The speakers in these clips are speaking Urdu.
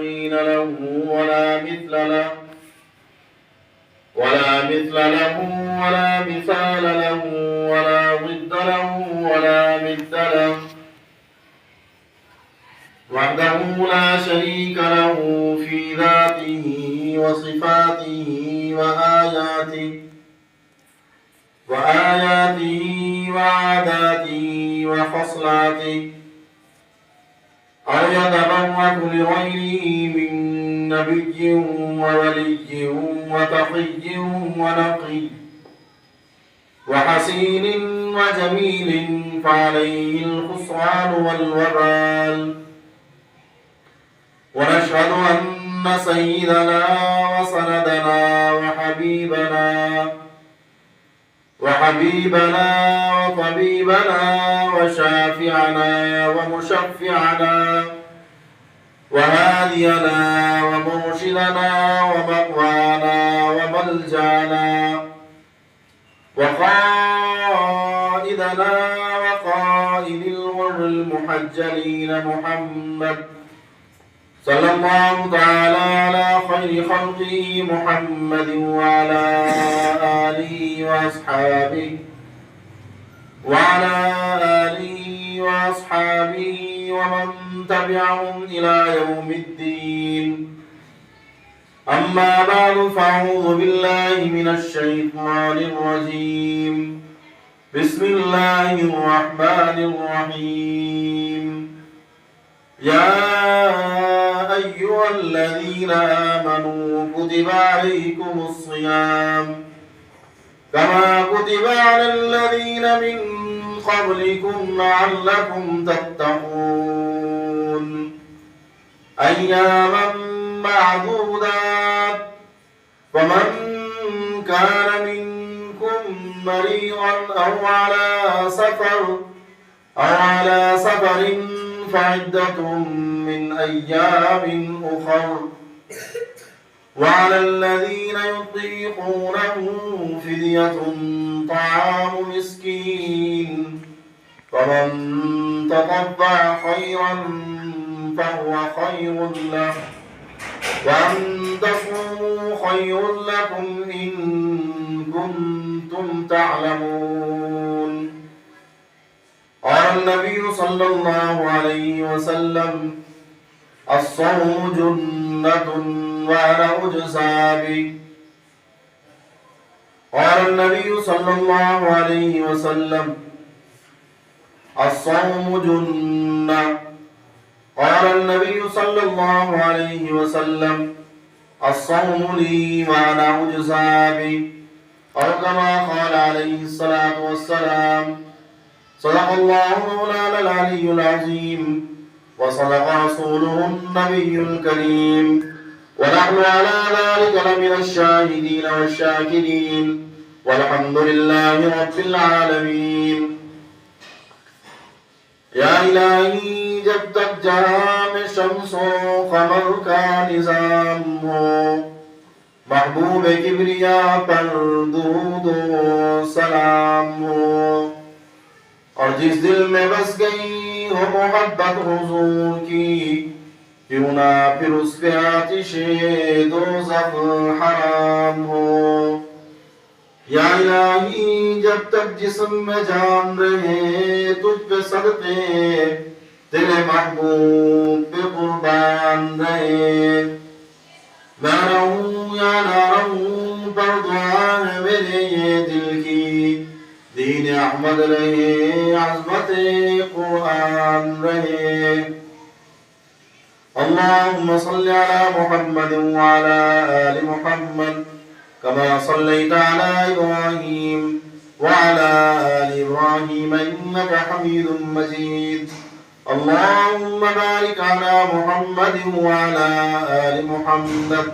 نظير له ولا مثل له ولا مثال له ولا ضد له ولا ند له وحده لا شريك له في ذاته وصفاته وآياته وعاداته وخصلاته أو يتبرك لغيره من نبي وولي وتقي ونقي وحسين وجميل فعليه الخسران والوبال. ونشهد أن سيدنا وسندنا وحبيبنا وطبيبنا وشافعنا ومشفعنا وهادينا ومرشدنا ومأوانا وملجانا وقائدنا وقائد الغر المحجلين محمد صلى الله تعالى على خير خلقه محمد وعلى آله وأصحابه ومن تبعهم إلى يوم الدين. أما بعد فأعوذ بالله من الشيطان الرجيم. بسم الله الرحمن الرحيم. يا أيها الذين آمنوا كتب عليكم الصيام كما كتب على الذين من قبلكم لعلكم تتقون أياما معدودات. فمن كان منكم مريضا أو على سفر فعدة من أيام أخر. وعلى الذين يطيقونه فدية طعام مسكين. فمن تطوع خيرا فهو خير له وأن تصوموا خير لكم إن كنتم تعلمون. قال النبي صلى الله عليه وسلم الصوم جنة وأنا أجزى به. قال النبي صلى الله عليه وسلم الصوم جنة. قال النبي صلى الله عليه وسلم الصوم لي وأنا أجزى به. أو كما قال عليه الصلاة والسلام. صدق الله مولانا العلي العظيم وصدق رسوله النبي الكريم ونحن على ذلك لمن الشاهدين والشاكرين والحمد لله رب العالمين. یا الہی جب تک جہاں میں شمس و قمر کا نظام ہو محبوب کبریا پر درود و سلام ہو اور جس دل میں بس گئی ہو محبت حضور کی کیوں نہ پھر اس پہ آتش دوزخ حرام ہو. یا الہی جب تک جسم میں جان رہے تجھ پہ صدقے تیرے محبوب پہ قربان رہے. میں رہوں یا نہ رہوں پر دعا ہے میرے یہ دل کی دین احمد رہے عظمت قرآن رہے. اللهم صل على محمد وعلى آل محمد كما صليت على إبراهيم وعلى آل إبراهيم إنك حميد مجيد. اللهم بارك على محمد وعلى آل محمد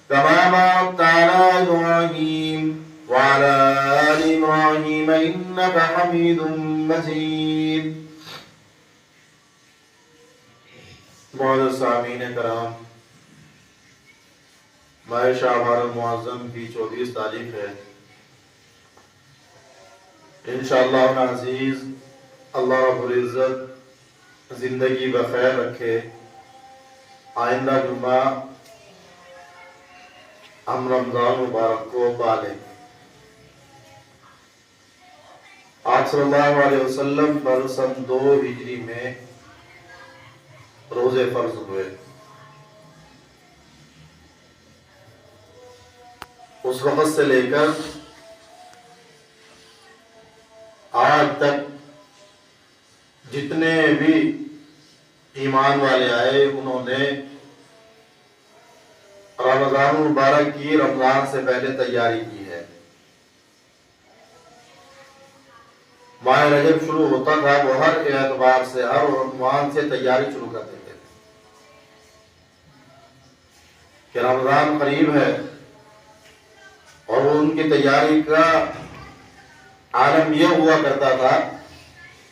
كما باركت على إبراهيم وعلى آل إبراهيم إنك حميد مجيد. معزز سامعین کرام، ماہ شعبان المعظم کی 34 تاریخ ہے. انشاءاللہ العزیز اللہ رب العزت زندگی بخیر رکھے، آئندہ جمعہ ہم رمضان مبارک کو پالیں۔ آپ صلی اللہ علیہ وسلم پر سن 2 ہجری میں روزے فرض ہوئے۔ اس وقت سے لے کر آج تک جتنے بھی ایمان والے آئے انہوں نے رمضان مبارک کی رمضان سے پہلے تیاری کی ہے۔ ماہ رجب شروع ہوتا تھا، وہ ہر اعتبار سے ہر عنوان سے تیاری شروع کر دیتے تھے کہ رمضان قریب ہے، اور ان کی تیاری کا عالم یہ ہوا کرتا تھا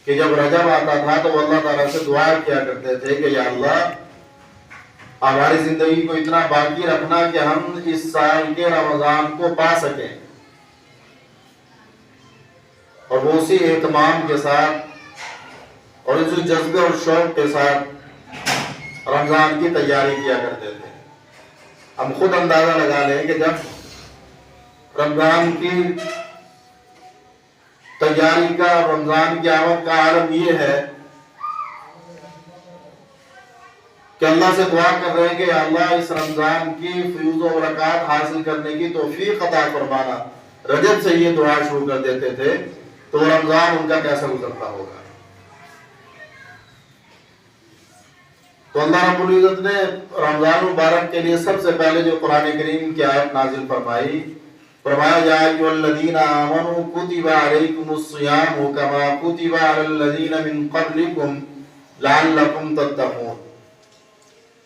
کہ جب رجب آتا تھا تو وہ اللہ تعالیٰ سے دعا کیا کرتے تھے کہ یا اللہ ہماری زندگی کو اتنا باقی رکھنا کہ ہم اس سال کے رمضان کو پا سکیں، اور وہ اسی اہتمام کے ساتھ اور اسی جذبے اور شوق کے ساتھ رمضان کی تیاری کیا کرتے تھے۔ ہم خود اندازہ لگا لیں کہ جب رمضان کی تیاری کا، رمضان کی آمد کا عالم یہ ہے کہ اللہ سے دعا کر رہے ہیں کہ اللہ اس رمضان کی فیوز و برکات حاصل کرنے کی توفیق عطا فرمانا، رجب سے یہ دعا شروع کر دیتے تھے، تو رمضان ان کا کیسا گزرتا ہوگا۔ تو اللہ رب العزت نے رمضان مبارک کے لیے سب سے پہلے جو قرآن کریم کی آیت نازل فرمایا یا ایھا الذین آمنوا کتب علیکم الصیام کما کتب علی الذین من قبلکم لعلکم تتقون۔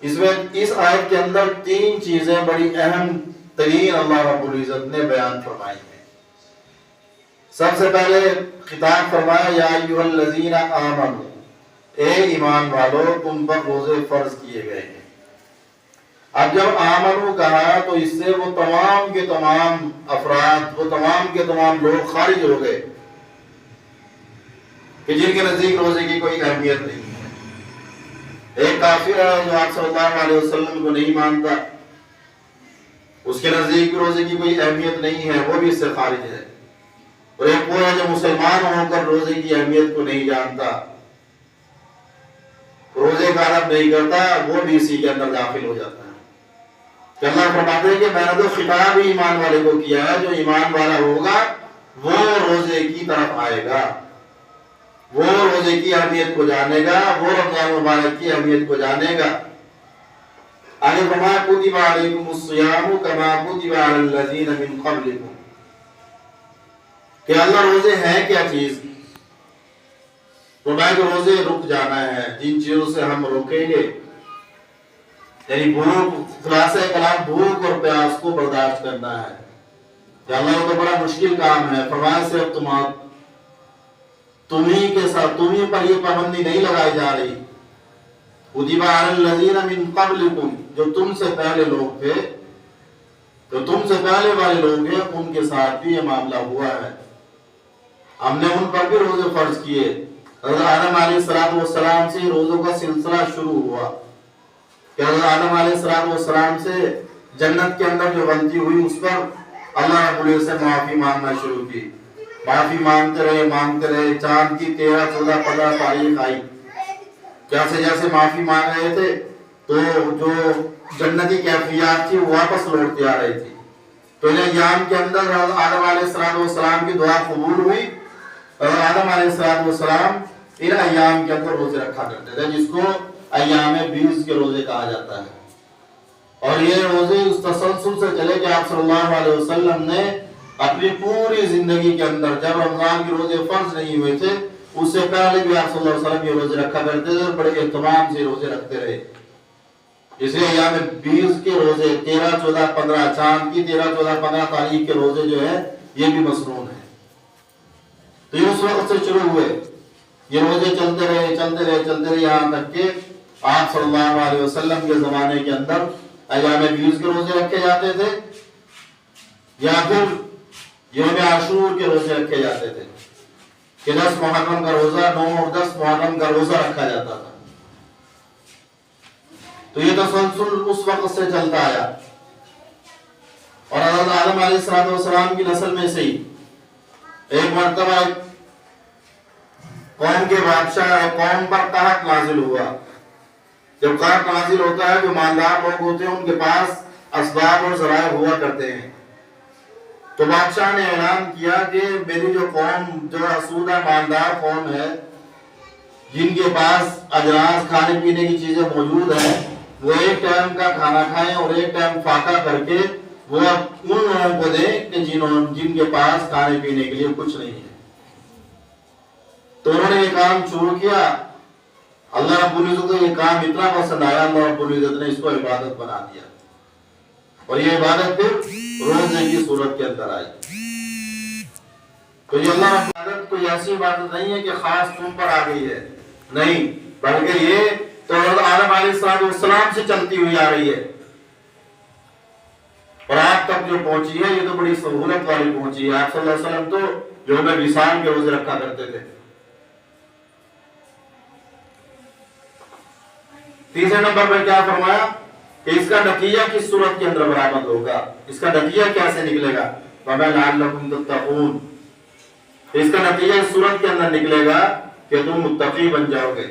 اس آیت کے اندر 3 چیزیں بڑی اہم ترین اللہ رب العزت نے بیان فرمائی ہیں۔ سب سے پہلے خطاب فرمایا یا ایھا الذین آمنوا، اے ایمان والو تم پر روزے فرض کیے گئے ہیں۔ اب جب آمنو کہا تو اس سے وہ تمام کے تمام افراد، وہ تمام کے تمام لوگ خارج ہو گئے کہ جن کے نزدیک روزے کی کوئی اہمیت نہیں ہے۔ ایک کافر ہے جو آپ صلی اللہ علیہ وسلم کو نہیں مانتا، اس کے نزدیک روزے کی کوئی اہمیت نہیں ہے، وہ بھی اس سے خارج ہے۔ اور ایک وہ ہے جو مسلمان ہو کر روزے کی اہمیت کو نہیں جانتا، روزے کا عرب نہیں کرتا، وہ بھی اسی کے اندر داخل ہو جاتا ہے۔ کہ اللہ فرماتے ہیں کہ میں نے تو خطاب ہی ایمان والے کو کیا ہے، جو ایمان والا ہوگا وہ روزے کی طرف آئے گا، وہ روزے کی اہمیت کو جانے گا، وہ رمضان مبارک کی اہمیت کو جانے گا۔ آگے فرمایا کتب علیکم الصیام کما کتب علی الذین من قبلکم، کہ اللہ روزے ہیں کیا چیز؟ فرمایا کہ روزے رک جانا ہے، جن چیزوں سے ہم روکیں گے، یعنی بھوک، خلاصہ کلام بھوک اور پیاس کو برداشت کرنا ہے، کہ اللہ کو بڑا مشکل کام ہے۔ فرمایا صرف تمہیں کے ساتھ تمہیں پر یہ پابندی نہیں لگائی جا رہی، کتب علی الذین من قبلکم، جو تم سے پہلے لوگ تھے، جو تم سے پہلے والے لوگ ہیں ان کے ساتھ بھی یہ معاملہ ہوا ہے، ہم نے ان پر بھی روزے فرض کیے۔ حضرت آدم علیہ السلام سے روزوں کا سلسلہ شروع ہوا کہ حضرت آدم علیہ السلام سے جنت کے اندر جو غلطی ہوئی اس پر اللہ رب العزت سے معافی مانگنا شروع کی، معافی مانگتے رہے، چاند کی 13، 14، 15 تاریخ آئی، جیسے جیسے معافی مانگ رہے تھے تو جو جنتی کیفیات تھی وہ واپس لوٹتی آ رہی تھی۔ تو ان ایام کے اندر آدم علیہ السلام کی دعا قبول ہوئی، اور آدم علیہ السلام ان ایام کے اندر روزے رکھا کرتے تھے، جس کو ایام 20 کے روزے کہا جاتا ہے۔ اور یہ روزے اس تسلسل سے چلے کہ آپ صلی اللہ علیہ وسلم نے اپنی پوری زندگی کے اندر جب رمضان کے روزے فرض نہیں ہوئے تھے اس سے پہلے بھی آپ صلی اللہ علیہ وسلم یہ روزے رکھا کرتے تھے، بڑے اہتمام سے روزے رکھتے رہے۔ اس لیے ایام 20 کے روزے 13، 14، 15 چاند کی 13، 14، 15 تاریخ کے روزے جو ہے یہ بھی مسنون ہیں۔ تو یہ اس وقت سے شروع ہوئے، یہ روزے چلتے رہے یہاں تک کہ آپ صلی اللہ علیہ وسلم کے زمانے کے اندر ایام 20 کے روزے رکھے جاتے تھے، یا پھر یوم عاشور کے روزے رکھے جاتے تھے کہ 10 محرم کا روزہ، 9 اور 10 محرم کا روزہ رکھا جاتا تھا۔ تو یہ تسلسل اس وقت سے چلتا آیا، اور حضرت آدم علیہ السلام کی نسل میں سے ہی ایک مرتبہ قوم کے بادشاہ قوم پر قحط نازل ہوا۔ جب قحط نازل ہوتا ہے، جو مالدار لوگ ہوتے ہیں ان کے پاس اسباب اور ذرائع ہوا کرتے ہیں، تو بادشاہ نے اعلان کیا کہ میری جو قوم جو آسودہ مالدار قوم ہے، جن کے پاس اجناس کھانے پینے کی چیزیں موجود ہیں، وہ ایک ٹائم کا کھانا کھائیں اور ایک ٹائم فاقہ کر کے وہ ان لوگوں کو دیں کہ جن کے پاس کھانے پینے کے لیے کچھ نہیں ہے۔ تو انہوں نے یہ کام شروع کیا۔ اللہ رب العزت کو یہ کام اتنا پسند آیا، اللہ رب العزت نے اس کو عبادت بنا دیا، اور یہ عبادت پھر روزے کی صورت کے اندر آئی۔ تو یہ اللہ رب العزت کوئی ایسی عبادت نہیں ہے کہ خاص تم پر آ گئی ہے، نہیں، بلکہ یہ تو حضرت آدم علیہ السلام سے چلتی ہوئی آ رہی ہے، اور آپ تک جو پہنچی ہے یہ تو بڑی سہولت والی پہنچی ہے۔ آپ صلی اللہ علیہ وسلم تو یوم وصال کے روزے رکھا کرتے تھے۔ تیسرے نمبر پر کیا فرمایا کہ اس کا نتیجہ کس صورت کے اندر برآمد ہوگا، اس کا نتیجہ کیسے نکلے گا؟ وَمَا لَعَلَّكُمْ تَتَّقُونَ، اس کا نتیجہ اس صورت کے اندر نکلے گا کہ تم متقی بن جاؤ گے،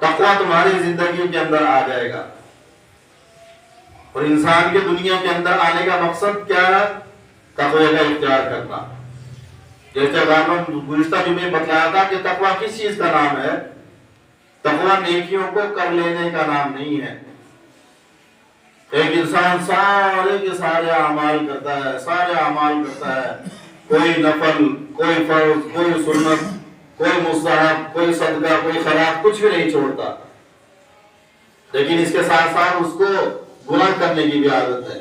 تقویٰ تمہاری زندگی کے اندر آ جائے گا۔ اور انسان کے دنیا کے اندر آنے کا مقصد کیا ہے؟ تقوی کا اختیار کرنا۔ جیسے گزشتہ جمعے بتایا تھا کہ تقوی کس چیز کا نام ہے؟ تقوی نیکیوں کو کر لینے کا نام نہیں ہے۔ ایک انسان سارے کے سارے اعمال کرتا ہے، سارے اعمال کرتا ہے، کوئی نفل، کوئی فرض، کوئی سنت، کوئی مستحب، کوئی صدقہ، کوئی خیرات، کچھ بھی نہیں چھوڑتا، لیکن اس کے ساتھ ساتھ اس کو گناہ کرنے کی بھی عادت ہے۔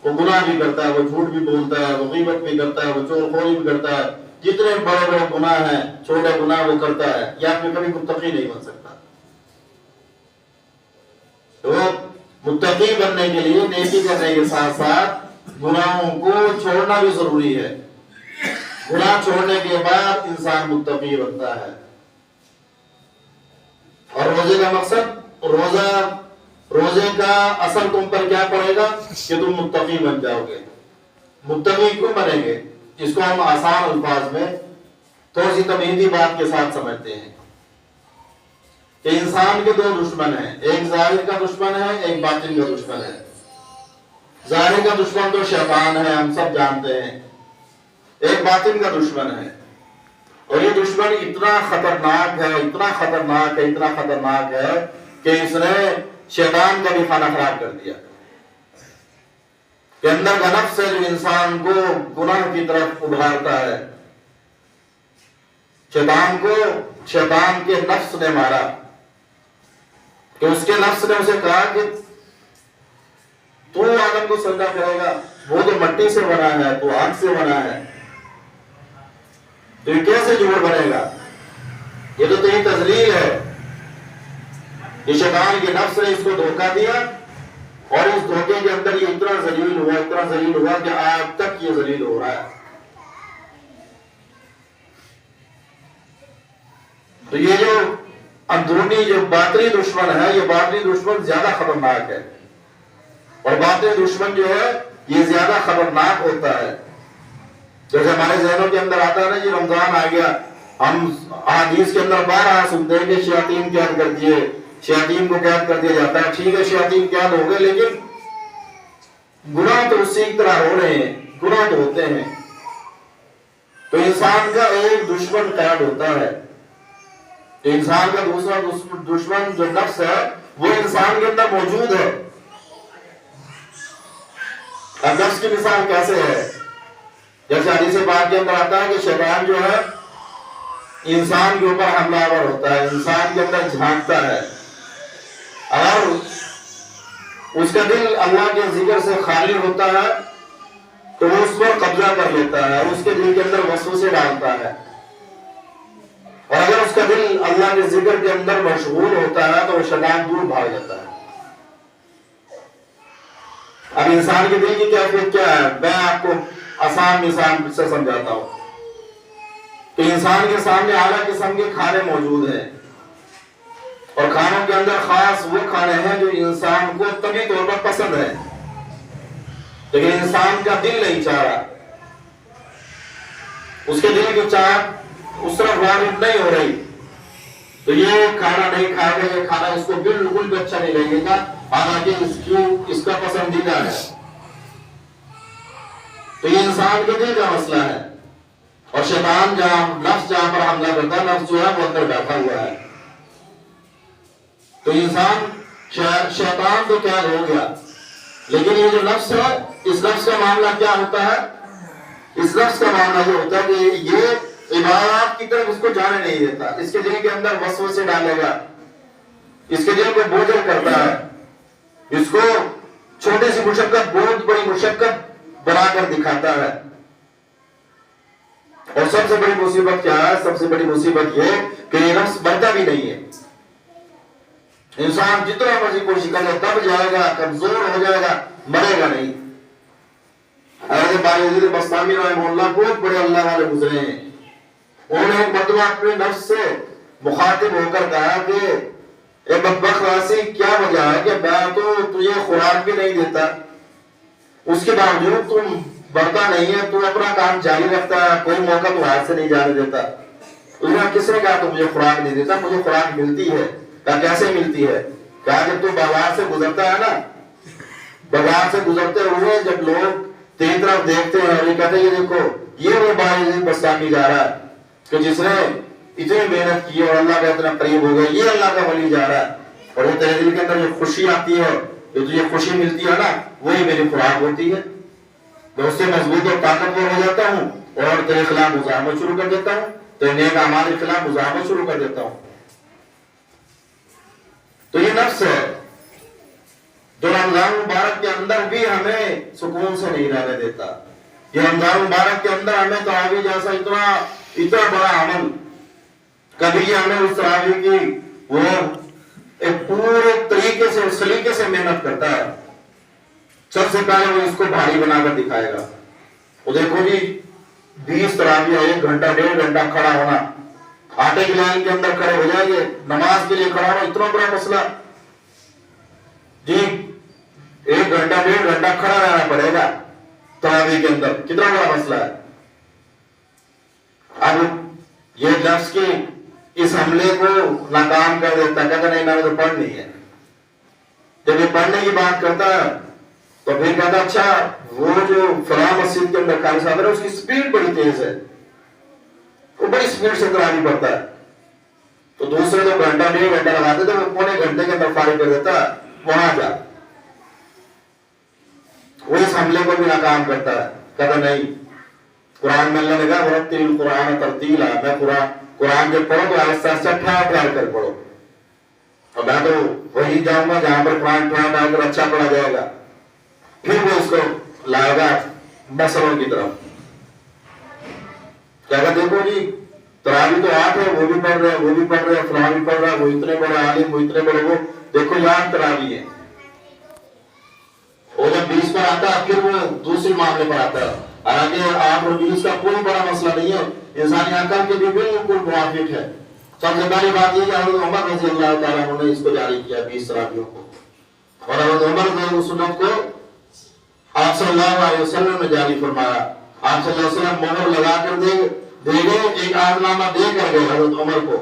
وہ گناہ بھی کرتا ہے، وہ جھوٹ بھی بولتا ہے، وہ غیبت بھی کرتا ہے، وہ چور خوری بھی کرتا ہے، جتنے بڑے بڑے گناہ ہیں، چھوٹے گناہ وہ کرتا ہے، یا پھر کبھی متقی نہیں بن سکتا۔ تو متقی بننے کے لیے نیکی کرنے کے ساتھ ساتھ گناہوں کو چھوڑنا بھی ضروری ہے۔ گناہ چھوڑنے کے بعد انسان متقی بنتا ہے۔ اور روزے کا مقصد، روزے کا اثر تم پر کیا پڑے گا کہ تم متقی بن جاؤ گے۔ متقی کیوں بنیں گے؟ جس کو ہم آسان الفاظ میں تھوڑی سی تمہیدی بات کے ساتھ سمجھتے ہیں کہ انسان کے دو دشمن ہیں، ایک ظاہر کا دشمن ہے، ایک باطن کا دشمن ہے۔ ظاہر کا دشمن تو شیطان ہے، ہم سب جانتے ہیں، ایک باطن کا دشمن ہے، اور یہ دشمن اتنا خطرناک ہے، اتنا خطرناک ہے، اتنا خطرناک ہے کہ اس نے شیطان کا بھی کھانا خراب کر دیا، کہ اندر کا نفس ہے جو انسان کو گناہ کی طرف ابھارتا ہے۔ شیطان کو شیطان کے نفس نے مارا، کہ اس کے نفس نے اسے کہا کہ تو آدم کو سجدہ کرے گا، وہ تو مٹی سے بنا ہے، تو آگ سے بنا ہے، تو یہ کیسے جوڑ بنے گا؟ یہ تو تیری تذلیل ہے۔ یہ شیطان کے نفس نے اس کو دھوکہ دیا، اور اس دھوکے کے اندر یہ اتنا ذلیل ہوا، اتنا ذلیل ہوا کہ آج تک یہ ذلیل ہو رہا ہے۔ تو یہ جو اندرونی جو باطنی دشمن ہے، یہ باطنی دشمن زیادہ خطرناک ہے، اور باطنی دشمن جو ہے یہ زیادہ خطرناک ہوتا ہے۔ جیسے ہمارے ذہنوں کے اندر آتا ہے نا، یہ رمضان آ گیا، ہم احادیث کے اندر بارہا سنتے ہیں کہ شیاطین قید کر دیے، شیاطین کو قید کر دیا جاتا ہے۔ ٹھیک ہے، شیاطین قید ہو گئے، لیکن گناہ تو اسی طرح ہو رہے ہیں، گناہ تو ہوتے ہیں۔ تو انسان کا ایک دشمن قید ہوتا ہے، انسان کا دوسرا دشمن جو نفس ہے وہ انسان کے اندر موجود ہے۔ اب نفس کی مثال کیسے ہے؟ جیسے حدیث پاک کے اندر آتا ہے کہ شیطان جو ہے انسان کے اوپر حملہ آور ہوتا ہے، انسان کے اندر جھانکتا ہے، اور اس کا دل اللہ کے ذکر سے خالی ہوتا ہے تو وہ اس پر قبضہ کر لیتا ہے، اور اس کے دل کے اندر وسوسے ڈالتا ہے، اور اگر اس کا دل اللہ کے ذکر کے اندر مشغول ہوتا ہے تو وہ شیطان دور بھاگ جاتا ہے۔ اب انسان کے دل کی کیفیت کیا ہے؟ میں آپ کو آسان مثال سے سمجھاتا ہوں کہ انسان کے سامنے اعلیٰ قسم کے کھانے موجود ہیں، اور کھانوں کے اندر خاص وہ کھانے ہیں جو انسان کو طبعی طور پر پسند ہے، لیکن انسان کا دل نہیں چاہ رہا، اس کے دل کی چاہت اس طرف راغب نہیں ہو رہی، تو یہ کھانا نہیں کھائے گا، یہ کھانا اس کو بالکل بھی اچھا نہیں لگے گا، حالانکہ اس کا پسندیدہ ہے۔ تو یہ انسان کے دل کا مسئلہ ہے، اور شیطان نفس جہاں پر حملہ کرتا ہے، نفس جو ہے وہ اندر بیٹھا ہوا ہے۔ تو انسان شیطان تو قید ہو گیا، لیکن یہ جو نفس ہے، اس نفس کا معاملہ کیا ہوتا ہے؟ اس نفس کا معاملہ یہ ہوتا ہے کہ یہ عبادات کی طرف اس کو جانے نہیں دیتا، اس کے دل کے اندر وسوسے ڈالے گا، اس کے دل کو بوجھل کرتا ہے، اس کو چھوٹی سی مشقت بہت بڑی مشقت بنا کر دکھاتا ہے۔ اور سب سے بڑی مصیبت کیا ہے؟ سب سے بڑی مصیبت یہ کہ یہ نفس مرتا بھی نہیں ہے۔ انسان جتنا مرضی کوشش کرے دب جائے گا، کمزور ہو جائے گا، مرے گا نہیں۔ حضرت باقر بسطامی رحمہ اللہ بہت بڑے اللہ والے گزرے ہیں، انہوں نے ایک مرتبہ اپنے نفس سے مخاطب ہو کر کہا کہ اے بدبخت راسی، کیا وجہ ہے کہ میں تو تجھے خوراک بھی نہیں دیتا، اس کے باوجود تم بڑھتا نہیں ہے، تو اپنا کام جاری رکھتا ہے، کوئی موقع تو ہاتھ سے نہیں جانے دیتا۔ اس نے کس نے کہا تو مجھے خوراک نہیں دیتا؟ مجھے خوراک ملتی ہے۔ کہا کیسے ملتی ہے؟ کہا جب تو بازار سے گزرتا ہے نا، بازار سے گزرتے ہوئے جب لوگ تیری طرف دیکھتے ہیں اور یہ کہتے ہیں یہ دیکھو یہ وہ باقر بسطامی جا رہا ہے کہ جس نے اتنی محنت کی اور اللہ کا اتنا قریب ہو گیا، یہ اللہ کا ولی جا رہا ہے، اور وہ تیرے دل کے اندر جو خوشی آتی ہے، جو تجھے خوشی ملتی ہے نا، وہی میری خوراک ہوتی ہے۔ میں اس سے مضبوط اور طاقتور ہو جاتا ہوں اور تیرے خلاف مزاحمت شروع کر دیتا ہوں، تیرے نیک اعمال کے خلاف مزاحمت شروع کر دیتا ہوں۔ تو یہ نفس ہے جو رمضان مبارک کے اندر بھی ہمیں سکون سے نہیں رہنے دیتا۔ یہ رمضان مبارک کے اندر ہمیں تراویح جیسا اتنا بڑا عمل، کبھی یہ ہمیں اس تراویح کی وہ ایک پورے طریقے سے اس سلیقے سے محنت کرتا ہے۔ سب سے پہلے وہ اس کو بھاری بنا کر دکھائے گا، وہ دیکھو جی 20 تراویح، 1 گھنٹہ 1.5 گھنٹہ کھڑا ہونا، آٹے کی لائن کے اندر کھڑے ہو جائیں گے، نماز کے لیے کھڑا ہونا اتنا بڑا مسئلہ جی، 1 گھنٹہ 1.5 گھنٹہ کھڑا رہنا پڑے گا تراویح کے اندر، کتنا بڑا مسئلہ ہے۔ اب یہ نفس کی اس حملے کو ناکام کر دیتا، کہتا نہیں میں نے تو پڑھنی ہے۔ جب یہ پڑھنے کی بات کرتا ہے تو پھر کہتا اچھا وہ جو فلاں مسجد کے اندر قاری صاحب ہے اس کی سپیڈ بڑی تیز ہے، وہ بڑی سپیڈ سے تراویح پڑھتا ہے، تو دوسرے جو گھنٹہ 1.5 گھنٹہ لگاتے تھے وہ پونے گھنٹے کے اندر فارغ کر دیتا ہے، وہاں جا۔ وہ اس حملے کو بھی ناکام کرتا ہے، کہتا نہیں قرآن میں اللہ نے کہا ورتل القرآن ترتیلا، میں قرآن جب پڑھو تو آہستہ آہستہ ٹھہر ٹھہر کر پڑھو، اور میں تو وہی جاؤں گا جہاں پر قرآن ٹھہر ٹھہر کر اچھا پڑھا جائے گا۔ پھر وہ اس کو لائے گا مسلوں کی طرف، کہا دیکھو جی تراویح تو 8 ہے، وہ بھی پڑھ رہے ہیں، وہ بھی پڑھ رہے ہیں، فلاں بھی پڑھ رہا ہے، وہ اتنے بڑے عالم، وہ اتنے بڑے، وہ دیکھو یہاں تراویح ہے۔ اور جب 20 پر آتا ہے پھر وہ دوسرے معاملے پر آتا ہے، حالانکہ 8 اور 20 کا کوئی بڑا مسئلہ نہیں ہے، انسانی عقل کے بھی بالکل موافق ہے۔ سب سے پہلی بات یہ کہ حضرت عمر رضی اللہ تعالیٰ عنہ نے اس کو جاری کیا 20 تراویحوں کو، اور حضرت عمر نے اس سنت کو آپ صلی اللہ علیہ وسلم نے جاری فرمایا۔ آپ صلی اللہ علیہ وسلم مہر لگا کر دے گئے، ایک عہد نامہ دے کر گئے حضرت عمر کو،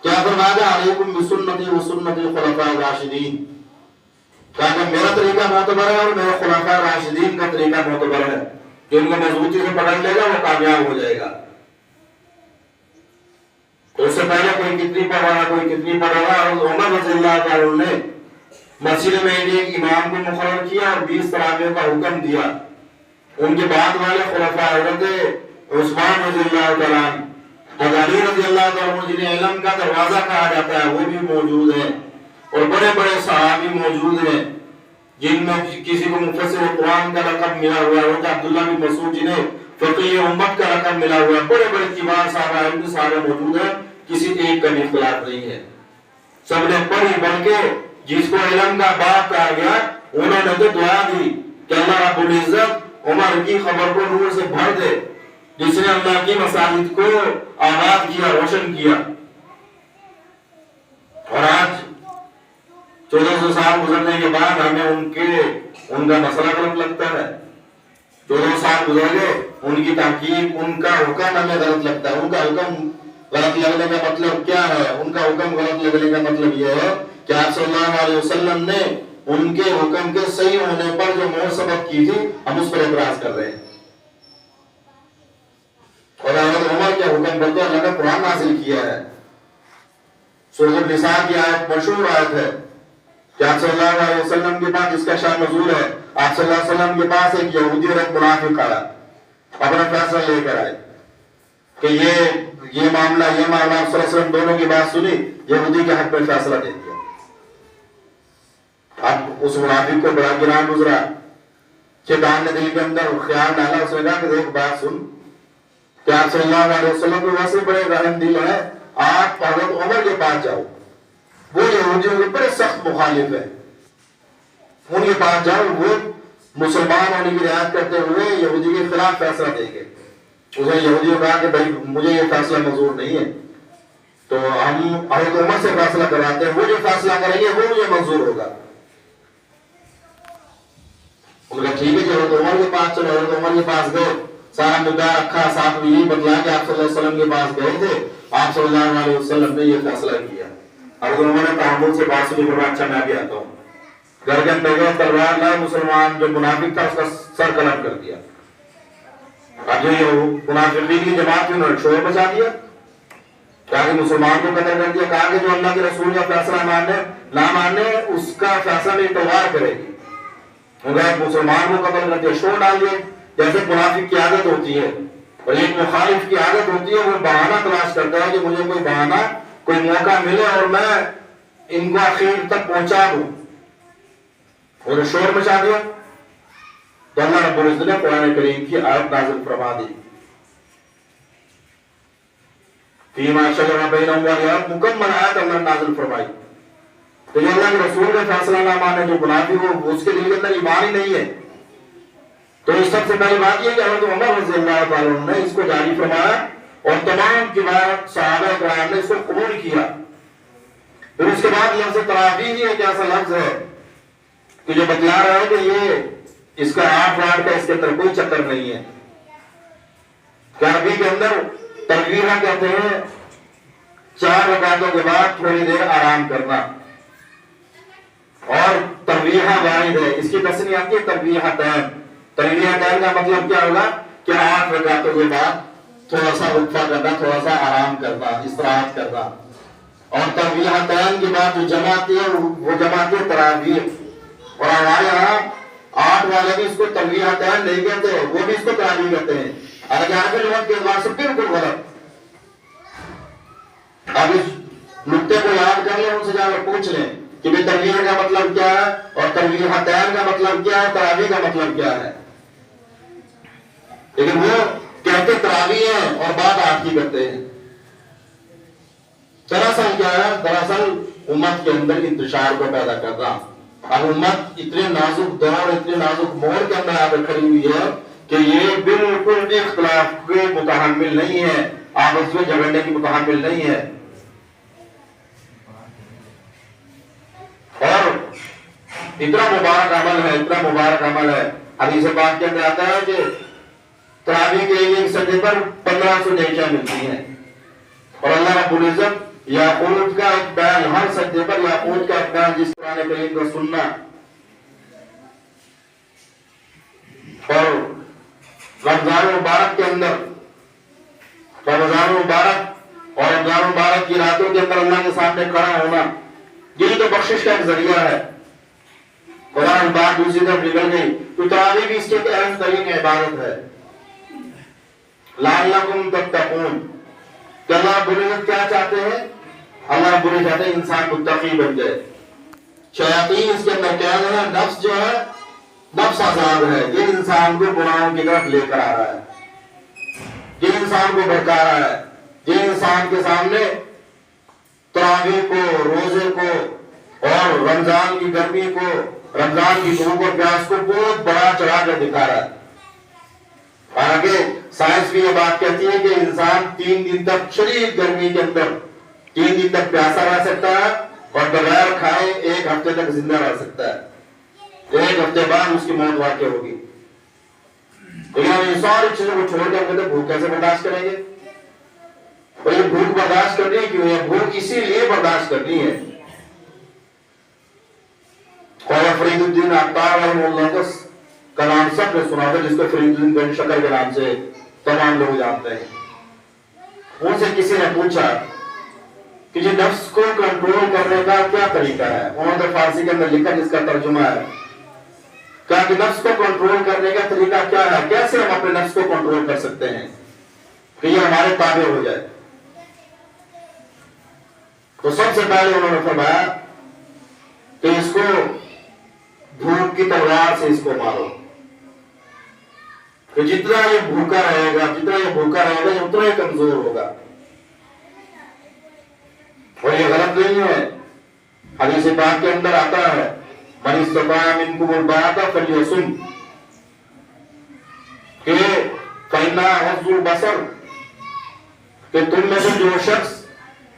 کیا فرمایا علیکم بسنتی و سنت الخلفاء الراشدین، کہا کہ میرا طریقہ معتبر ہے اور میرے خلفاء راشدین کا طریقہ معتبر ہے، جو ان کو مضبوطی سے پکڑ لے گا وہ کامیاب ہو جائے گا۔ تو اس سے پہلے کوئی کتنی پڑھ رہا، کوئی کتنی پڑھ رہا، اور عمر رضی اللہ تعالیٰ نے مسجد میں ایک امام کو مقرر کیا اور 20 تراویح کا حکم دیا۔ ان کے بعد والے خلفاء حضرت عثمان رضی اللہ تعالیٰ عنہ، علی رضی اللہ تعالیٰ عنہ جنہیں علم کا دروازہ کہا جاتا ہے وہ بھی موجود ہیں، اور بڑے بڑے صحابی موجود ہیں جن میں کسی کو مفسر قرآن کا لقب ملا ہوا ہے، حضرت عبداللہ بن مسعود جنہیں فقیہ امت کا لقب ملا ہوا ہے، بڑے بڑے کبار صحابہ علم سارے موجود ہیں، کسی ایک کا بھی اختلاف نہیں ہے، سب نے پڑھی، بلکہ جس کو علم کا باپ کہا گیا انہوں نے تو دعا دی کہ اللہ رب العزت عمر کی خبر کو نور سے بھر دے، جس نے اللہ کی مساجد کو آباد کیا، روشن کیا۔ اور آج 1400 سال گزرنے کے بعد ہمیں ان کا مسئلہ غلط لگتا ہے. 1400 سال گزر گئے، ان کی تحقیق، ان کا حکم ہمیں غلط لگتا ہے. ان کا حکم غلط لگنے کا مطلب کیا ہے؟ ان کا حکم غلط لگنے کا مطلب یہ ہے کہ آپ صلی اللہ علیہ وسلم نے ان کے حکم کے صحیح ہونے پر جو مہر سبق کی تھی، ہم اس پر اعتراض کر رہے ہیں. اور حضرت عمر کے حکم پر تو اللہ نے قرآن نازل کیا ہے. سورۃ النساء کی آیت مشہور آیت ہے کہ آپ صلی اللہ علیہ وسلم کے پاس، اس کا شان نزول ہے، آپ صلی اللہ علیہ وسلم کے پاس ایک یہودی اور ایک منافق آیا، اپنا فیصلہ لے کر آئے کہ یہ معاملہ آپ صلی اللہ علیہ وسلم دونوں کی بات سنی، یہودی کے حق میں فیصلہ دے دیا. اب اس منافق کو بڑا گران گزرا، شیطان نے دل کے اندر خیال ڈالا، اس نے کہا کہ ایک بات سن کہ آپ صلی اللہ علیہ وسلم کو ویسے بڑے رحم دل ہے، آپ حضرت عمر کے پاس جاؤ، وہ یہودیوں کے بڑے سخت مخالف ہیں، ان کے پاس جاؤ، وہ مسلمان ہونے کی رعایت کرتے ہوئے یہودی کے خلاف فیصلہ دیں گے. اس نے یہودیوں کہا کہ بھائی مجھے یہ فیصلہ منظور نہیں ہے، تو ہم حضرت عمر سے فیصلہ کراتے ہیں، وہ جو فیصلہ کریں گے وہ مجھے منظور ہوگا. انہوں نے کہا ٹھیک ہے جی، حضرت عمر کے پاس چلو. حضرت عمر کے پاس گئے، سارا مدعا رکھا، ساتھ میں یہی بتلایا کہ آپ صلی اللہ علیہ وسلم کے پاس گئے تھے، آپ صلی اللہ علیہ وسلم نے یہ فیصلہ کیا. حضرت عمر نے تحمل سے بات سنی، فرمایا اچھا میں بھی آتا ہوں. گھر کے اندر گئے، تلوار لائے، مسلمان جو منافق تھا اس کا سر قلم کر دیا. اب یہ منافقین کی جماعت تھی، انہوں نے شور مچا دیا، کہا کہ مسلمان کو قتل کر دیا. کہا کہ جو اللہ کے رسول کا فیصلہ نہ مانے اس کا فیصلہ میں تلوار کرے گی. ایک مسلمان کو قتل کر دیا، شور ڈال دیا. جیسے منافق کی عادت ہوتی ہے اور ایک مخالف کی عادت ہوتی ہے، وہ بہانہ تلاش کرتا ہے کہ مجھے کوئی بہانہ، کوئی موقع ملے اور میں ان کو آخر تک پہنچا دوں. انہوں نے شور مچا دیا تو اللہ رب العزت نے قرآن کریم کی آیت نازل فرما دی. فیما شجر بینہم والآیات، مکمل آیت اللہ نے نازل فرمائی. تو یہ اللہ کے رسول کا فیصلہ نہ مانے جو منافق ہو، اس کے دل کے اندر ایمان ہی نہیں ہے. تو اس سب سے پہلی بات یہ کہ حضرت عمر رضی اللہ تعالیٰ عنہ نے اس کو جاری فرمایا اور تمام کبار صحابہ کرام نے اس کو قبول کیا. پھر اس کے بعد لفظ تراویح ہی ایک ایسا لفظ ہے کہ جو بتلا رہا ہے کہ یہ اس کا 8 رات کا اس کے اندر کوئی چکر نہیں ہے. کہ عربی کے اندر تراویح کہتے ہیں 4 رکعتوں کے بعد تھوڑی دیر آرام کرنا، اور تراویح واحد ہے، اس کی تسنیہ آتی ہے تراویحتین. تراویحتین کا مطلب کیا ہوگا کہ 8 رکعتوں کے بعد تھوڑا سا وقفہ کرنا، تھوڑا سا آرام کرنا، استراحت کرنا. اور تراویحتین کے بعد جو جماعت ہے وہ جماعت ہے تراویح. اور ہمارے یہاں 8 والے بھی اس کو تراویحتین نہیں کہتے، وہ بھی اس کو تراویح کہتے ہیں. عربی لغت کے اعتبار سے بالکل غلط. اب اس نقطے کو یاد کر لیں، ان سے جا کر پوچھ لیں کہ بھئی تراویح کا مطلب کیا ہے اور تراویحتین کا مطلب کیا ہے، تراویح کا مطلب کیا ہے. لیکن وہ کہتے تراویح ہیں اور بات 8 کی کرتے ہیں. دراصل کیا ہے؟ دراصل امت کے اندر انتشار کو پیدا کرنا. اب امت اتنے نازک دور، اتنے نازک موڑ کے اندر آ کر کھڑی ہوئی ہے کہ یہ بالکل بھی اختلاف کے متحمل نہیں ہے، آپس میں جھگڑنے کی متحمل نہیں ہے. اور اتنا مبارک عمل ہے، اتنا مبارک عمل ہے. حدیث پاک کے اندر آتا ہے کہ تراویح کے ایک سجدے پر 1500 نیکیاں ملتی ہیں. اور اللہ رب العزت یاقوت کا ایک بیل، ہر سجدے پر یاقوت کا ایک بیل جس قرآن کریم کا سننا. اور رمضان مبارک کے اندر، رمضان مبارک اور رمضان مبارک کی راتوں کے اندر اللہ کے سامنے کھڑا ہونا، یہ تو بخشش کا ایک ذریعہ ہے. قرآن بات دوسری طرف نکل گئی تو تراویح بھی اس کی ایک اہم ترین عبادت ہے. لعلکم تتقون، کہ اللہ رب العزت کیا چاہتے ہیں؟ اللہ رب العزت چاہتے ہیں انسان متقی بن جائے. شیاطین اس کے اندر قید ہے، نفس جو ہے، نفس آزاد ہے، یہ انسان کو گناہوں کی طرف لے کر آ رہا ہے، یہ انسان کو بھڑکا رہا ہے، یہ انسان کے سامنے تراویح کو، روزے کو اور رمضان کی گرمی کو، رمضان کی دھوپ اور پیاس کو بہت بڑا چڑھا کر دکھا رہا ہے. حالانکہ سائنس بھی یہ بات کہتی ہے کہ انسان 3 دن تک شدید گرمی کے اندر 3 دن تک پیاسا رہ سکتا ہے، اور بغیر کھائے 1 ہفتے تک زندہ رہ سکتا ہے، 1 ہفتے بعد اس کی موت واقع ہوگی۔ لیکن ہم ان ساری چیزوں کو چھوڑ کر کہتے بھوک کیسے برداشت کریں گے؟ اور یہ بھوک برداشت کرنی کیوں ہے؟ بھوک اسی لیے برداشت کرنی ہے۔ خواجہ فرید الدین عطار رحمہ اللہ کا نام سب نے سنا تھا، جس کو فرید الدین بن شکر کے نام سے تمام لوگ جانتے ہیں۔ ان سے کسی نے پوچھا کہ یہ نفس کو کنٹرول کرنے کا کیا طریقہ ہے؟ انہوں نے فارسی کے اندر لکھا جس کا ترجمہ ہے، کہا کہ نفس کو کنٹرول کرنے کا طریقہ کیا ہے؟ کیسے ہم اپنے نفس کو کنٹرول کر سکتے ہیں کہ یہ ہمارے تابع ہو جائے؟ تو سب سے پہلے انہوں نے فرمایا کہ اس کو بھوک کی تلوار سے اس کو مارو، کہ جتنا یہ بھوکا رہے گا یہ اتنا ہی کمزور ہوگا۔ اور یہ غلط نہیں ہے، حدیث پاک کے اندر آتا ہے من استطاع منکم الباءۃ فلیصم، کہ فإنها غض البصر، کہ تم میں سے جو شخص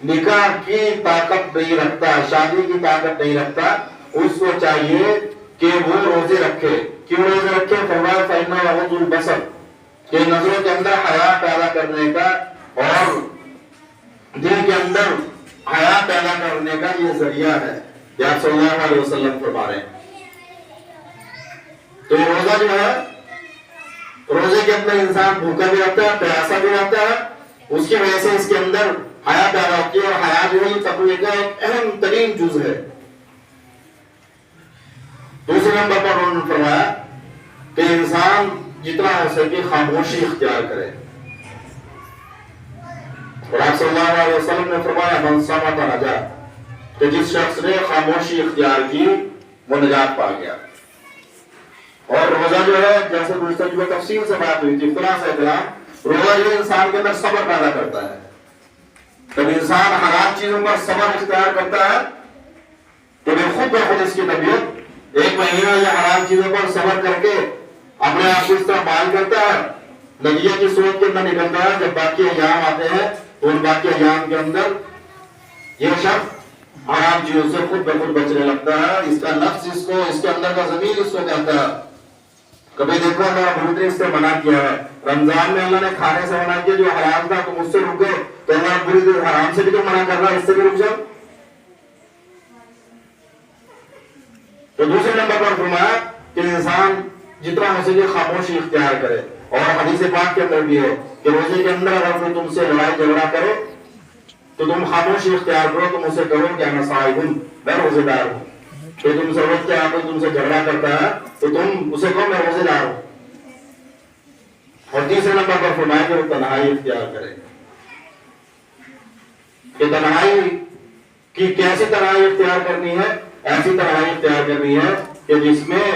نکاح کی طاقت نہیں رکھتا، شادی کی طاقت نہیں رکھتا، اس کو چاہیے کہ وہ روزے رکھے۔ کیوں روزے رکھے؟ فرمایا فإنها غض البصر، کہ نظروں کے اندر حیا پیدا کرنے کا اور دل کے اندر حیا پیدا کرنے کا یہ ذریعہ ہے، یا صلی اللہ علیہ وسلم فرما رہے ہیں۔ تو یہ روزہ جو ہے، روزے کے اندر انسان بھوکا بھی رہتا ہے، پیاسا بھی رہتا ہے، اس کی وجہ سے اس کے اندر حیا پیدا ہوتی ہے، اور حیا جو ہے تقوی کا ایک اہم ترین جز ہے۔ دوسرے نمبر پر انہوں نے فرمایا کہ انسان جتنا ہو سکے خاموشی اختیار کرے، اور آپ صلی اللہ علیہ وسلم نے فرمایا من صمت نجا، کہ جس شخص نے خاموشی اختیار کی وہ نجات پا گیا۔ اور روزہ جو ہے، جیسے گزشتہ جو تفصیل سے بات ہوئی تھی، خلاصہ کلام، روزہ جو انسان کے اندر صبر پیدا کرتا ہے۔ جب انسان حرام چیزوں پر صبر اختیار کرتا ہے تو خود بخود اس کی طبیعت 1 مہینہ یا حرام چیزوں پر صبر کر کے اپنے آپ کو اس طرح بال کرتا ہے، نتیجے کی صورت کے اندر نکلتا ہے۔ جب باقی ایام آتے ہیں تو ان باقی ایام کے اندر یہ شخص حرام چیزوں سے خود بخود بچنے لگتا ہے، اس کا نفس اس کے اندر کا ضمیر اس کو کہتا ہے۔ کبھی دیکھو اللہ رب نے اس سے منع کیا ہے، رمضان میں اللہ نے کھانے سے منع کیا جو حرام تھا، تم اس سے رک گئے، تو اللہ رب حرام سے بھی تو منع کر رہا ہے، اس سے بھی رک جاؤ۔ تو دوسرے نمبر پر فرمایا کہ انسان جتنا ہو سکے خاموشی اختیار کرے، اور حدیث پاک کے اندر بھی ہے کہ روزے کے اندر اگر کوئی تم سے لڑائی جھگڑا کرے تو تم خاموشی اختیار کرو، تم اسے کہو کہ انا صائم، میں روزے دار ہوں۔ کہ تم سے روز کے کوئی تم سے جھگڑا کرتا ہے تو تم اسے کہو میں روزے دار ہوں۔ اور تیسرے نمبر پر فرمایا کہ وہ تنہائی اختیار کرے، کہ تنہائی کی کیسی تنہائی اختیار کرنی ہے؟ ایسی تنہائی اختیار کرنی ہے کہ جس میں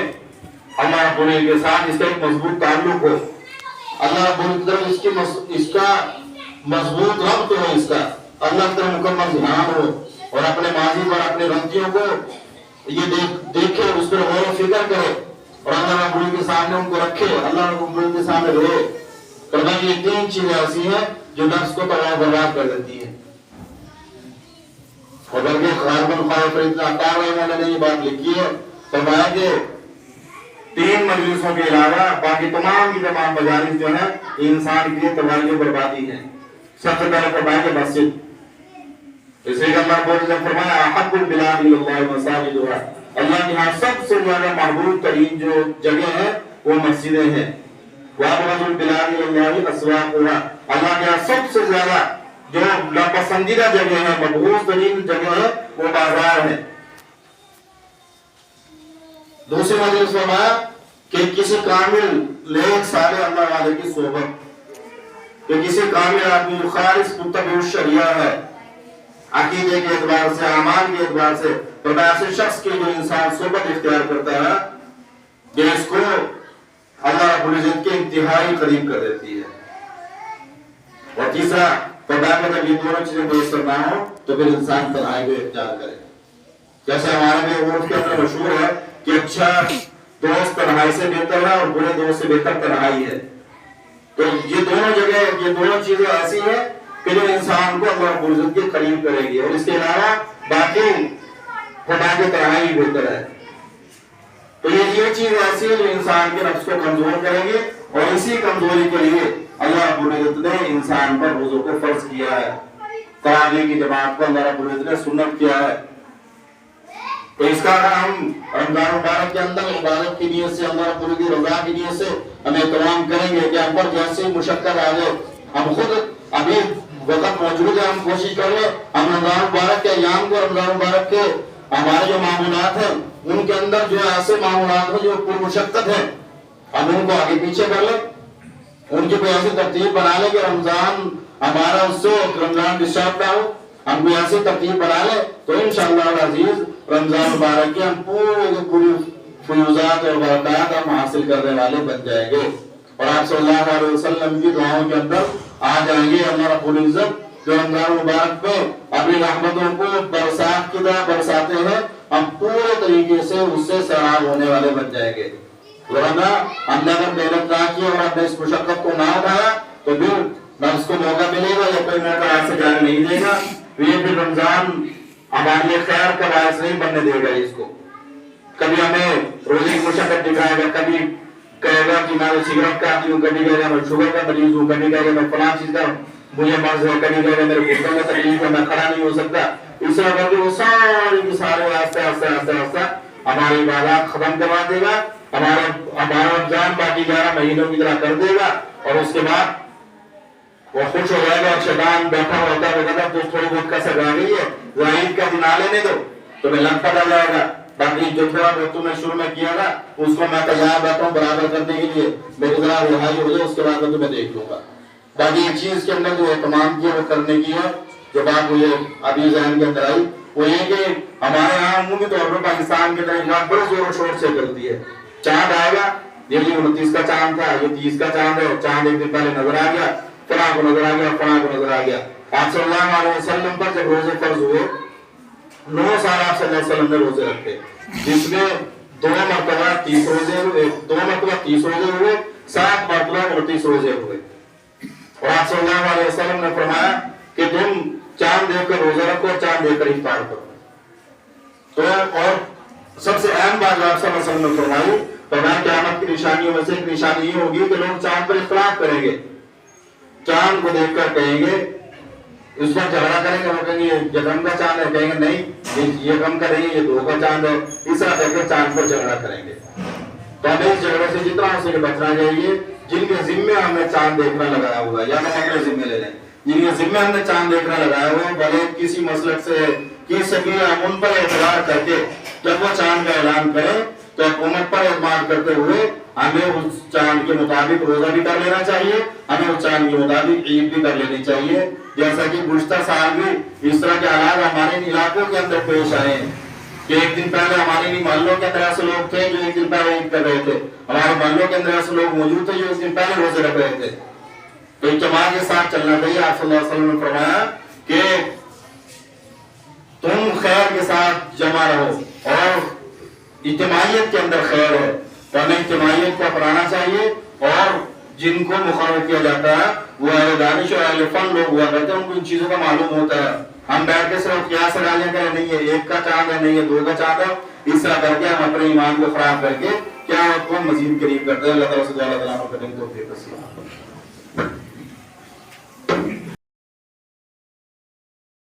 اللہ رب کے ساتھ اس کا ایک مضبوط تعلق ہو، اللہ رب کی طرف اس کا مضبوط ربط ہو، اس کا اللہ کی طرف مکمل دھیان ہو، اور اپنے ماضی پر اپنے غلطیوں کو یہ دیکھے، اس پر غور و فکر کرے، اور اللہ رب کے سامنے ان کو رکھے، اللہ رب کے سامنے رہے۔ کرنا یہ 3 چیزیں ایسی ہیں جو نفس کو تباہ برباد کر دیتی ہیں۔ اور بلکہ غالباً خواجہ فرید عطار رحمہ اللہ نے یہ بات لکھی ہے، فرمایا کہ 3 مجلسوں کے علاوہ باقی تمام کی تمام مجالس جو ہیں انسان کے لیے تباہی و بربادی ہیں۔ سب سے پہلے فرمایا کہ مسجد، اس لیے کہ اللہ بولتے ہیں فرمایا احب البلاد اللہ مساجدها، اللہ کے ہاں سب سے زیادہ محبوب ترین جو جگہ ہے وہ مسجدیں ہیں۔ وابغض البلاد اللہ اسواقها، اللہ کے ہاں سب سے زیادہ جو ناپسندیدہ جگہ ہے، مبغوض ترین جگہ ہے وہ بازار ہے۔ دوسری مجلس فرمایا کہ کسی کامل نیک صالح اللہ والے کی صحبت، کہ کسی کامل آدمی خالص متبع الشریعہ ہے، عقیدے کے اعتبار سے، اعمال کے اعتبار سے، تو ایسے شخص کی جو انسان صحبت اختیار کرتا ہے کہ اس کو اللہ رب العزت کے انتہائی قریب کر دیتی ہے۔ اور تیسرا فرمایا کہ جب یہ دونوں چیزیں میسر نہ ہو تو پھر انسان تنہائی کو اختیار کرے۔ جیسے ہمارے میں عرف کے اندر مشہور ہے کہ اچھا دوست تنہائی سے بہتر ہے اور برے دوست سے بہتر تنہائی ہے۔ تو یہ دونوں جگہ، یہ دونوں چیزیں ایسی ہیں کہ جو انسان کو اللہ رب العزت کے قریب کرے گی، اور اس کے علاوہ باقی خدا کی طرح ہی بہتر ہے. تو یہ چیز ایسی ہے جو انسان کے نفس کو کمزور کریں گے، اور اسی کمزوری کے لیے اللہ رب العزت نے انسان پر روزوں کو فرض کیا ہے. تراویح کی جماعت کو اللہ رب العزت نے سنت کیا ہے. تو اس کا اگر ہم رمضان مبارک کے اندر عبادت کی نیت سے، اللہ رب العزت کی رضا کی نیت سے ہم اہتمام کریں گے کہ ہم پر جیسے مشقت آ جائے، ہم خود ابھی وقت موجود ہے، ہم کوشش کر لیں ہم رمضان مبارک کے ایام کو، رمضان مبارک کے ہمارے جو معمولات ہیں ان کے اندر جو ایسے معمولات ہیں جو پر مشقت ہیں، ہم ان کو آگے پیچھے کر لیں، ان کی کوئی ایسی ترتیب بنا لیں کہ رمضان ہمارا اس سے رمضان ڈسٹرب نہ ہو. ہم کوئی ایسی ترتیب بنا لیں تو انشاءاللہ العزیز رمضان مبارک کے ہم پوری فیوزات اور برکات ہم حاصل کرنے والے بن جائیں گے، اور آپ صلی اللہ علیہ وسلم کی دعاؤں کے اندر آ جائیں گے. اللہ رب العزت جو رمضان مبارک میں اپنی رحمتوں کو برسات کی طرح برساتے ہیں، ہم پورے طریقے سے اس سے سیراب ہونے والے بن جائیں گے. ورنہ ہم نے اگر محنت نہ کی اور ہم نے اس مشقت کو نہ اٹھایا تو پھر نہ اس کو موقع ملے گا یا کوئی موقع آپ سے جانے نہیں دے گا. یہ پھر رمضان ہمارے لیے خیر کا باعث نہیں بننے دے گا. اس کو کبھی ہمیں روزی کی مشقت دکھائے گا، کبھی کہے گا کہ میں سگریٹ کھاتی ہوں، کبھی کہے گا میں شوگر کا مریض ہوں، کبھی کہے گا میں فلاں چیز کا مجھے مرض ہے، کبھی کہے گا میرے گھٹنوں میں تکلیف ہے، میں کھڑا نہیں ہو سکتا. اس طرح کر کے وہ ساری کی سارے آہستہ آہستہ ہماری عبادات ختم کروا دے گا، ہمارا رمضان باقی 11 مہینوں کی طرح کر دے گا، اور اس کے بعد وہ خوش ہو جائے گا. اور شیطان بیٹھا ہوتا ہے، وہ کہتا ہے تو تھوڑی بہت کسر آ گئی ہے، عید کا دن آ لینے دو تمہیں لگ پتہ جائے گا. باقی جو تھوڑا بہت تم نے شروع میں کیا تھا اس کو میں تیار بیٹھا ہوں برابر کرنے کے لیے، میری ذرا رہائی ہو جائے اس کے بعد میں تمہیں دیکھ لوں گا. باقی ایک چیز کے اندر جو اہتمام کیا وہ کرنے کی ہے. جو بات مجھے ابھی ذہن کے اندر آئی وہ یہ کہ ہمارے یہاں عمومی طور پر پاکستان کے اندر بڑے زور و شور سے کرتی ہے. چاند آئے گا، یہ 29 کا چاند تھا، یہ 30 کا چاند ہے، چاند ایک دن پہلے نظر آ گیا، فلاں کو نظر آ گیا، فلاں کو نظر آ گیا. آپ صلی اللہ علیہ وسلم پر جب روزے فرض ہوئے 9 سال آپ صلی اللہ علیہ وسلم نے روزے رکھے، جس میں 2 مرتبہ 30 روزے ہوئے، 2 مرتبہ 30 روزے ہوئے، 7 مرتبہ 29 روزے ہوئے. اور آپ صلی اللہ علیہ وسلم نے فرمایا کہ تم چاند دیکھ کر روزہ رکھو، چاند دیکھ کر افطار کرو. تو اور سب سے اہم بات آپ صلی اللہ علیہ وسلم نے فرمائی، فرمایا قیامت کی نشانیوں میں سے ایک نشانی یہ ہوگی کہ لوگ چاند پر اختلاف کریں گے، چاند کو دیکھ کر کہیں گے، اس پر جھگڑا کریں گے، وہ کہیں گے یہ غم کا چاند ہے، کہیں گے نہیں یہ غم کا نہیں ہے، یہ 2 کا چاند ہے. اس طرح کر کے چاند پر جھگڑا کریں گے. تو ہمیں اس جھگڑے سے جتنا ہو سکے بچنا چاہیے. جن کے ذمے ہم نے چاند دیکھنا لگایا ہوا ہے، یا ہم اپنے ذمے لے لیں، جن کے ذمے ہم نے چاند دیکھنا لگایا ہوا ہے، بھلے کسی مسلک سے کی سکے ہم ان پر اعتبار کر کے جب وہ چاند کا اعلان کریں تو حکومت پر اعتماد کرتے ہوئے ہمیں اس چاند کے مطابق روزہ بھی کر لینا چاہیے، ہمیں اس چاند کے مطابق عید بھی کر لینی چاہیے. جیسا کہ گزشتہ سال بھی اس طرح کے حالات ہمارے علاقوں کے اندر پیش آئے ہیں کہ ایک دن پہلے ہمارے محلوں کے اندر ایسے لوگ تھے جو ایک دن پہلے عید کر رہے تھے، ہمارے محلوں کے اندر ایسے لوگ موجود تھے جو ایک دن پہلے روزے رکھ رہے تھے. تو اجتماع کے ساتھ چلنا چاہیے. آپ صلی اللہ علیہ وسلم نے فرمایا کہ تم خیر کے ساتھ جمع رہو، اور اجتماعیت کے اندر خیر ہے تو ہمیں اجتماعیت کو اپنانا چاہیے. اور جن کو مخاطب کیا جاتا ہے وہ اہل دانش اور اہل فن لوگ ہوا کرتے ہیں، ان کو ان چیزوں کا معلوم ہوتا ہے. ہم بیٹھ کے صرف قیاس لگانے کا نہیں ہے 1 کا چاند ہے، نہیں ہے 2 کا چاند ہے، اس طرح کر کے ہم اپنے ایمان کو خراب کر کے کیا کو مزید قریب کرتے ہیں. اللہ تعالیٰ سے دعا اللہ تعالیٰ کو کریں توفیق نصیب.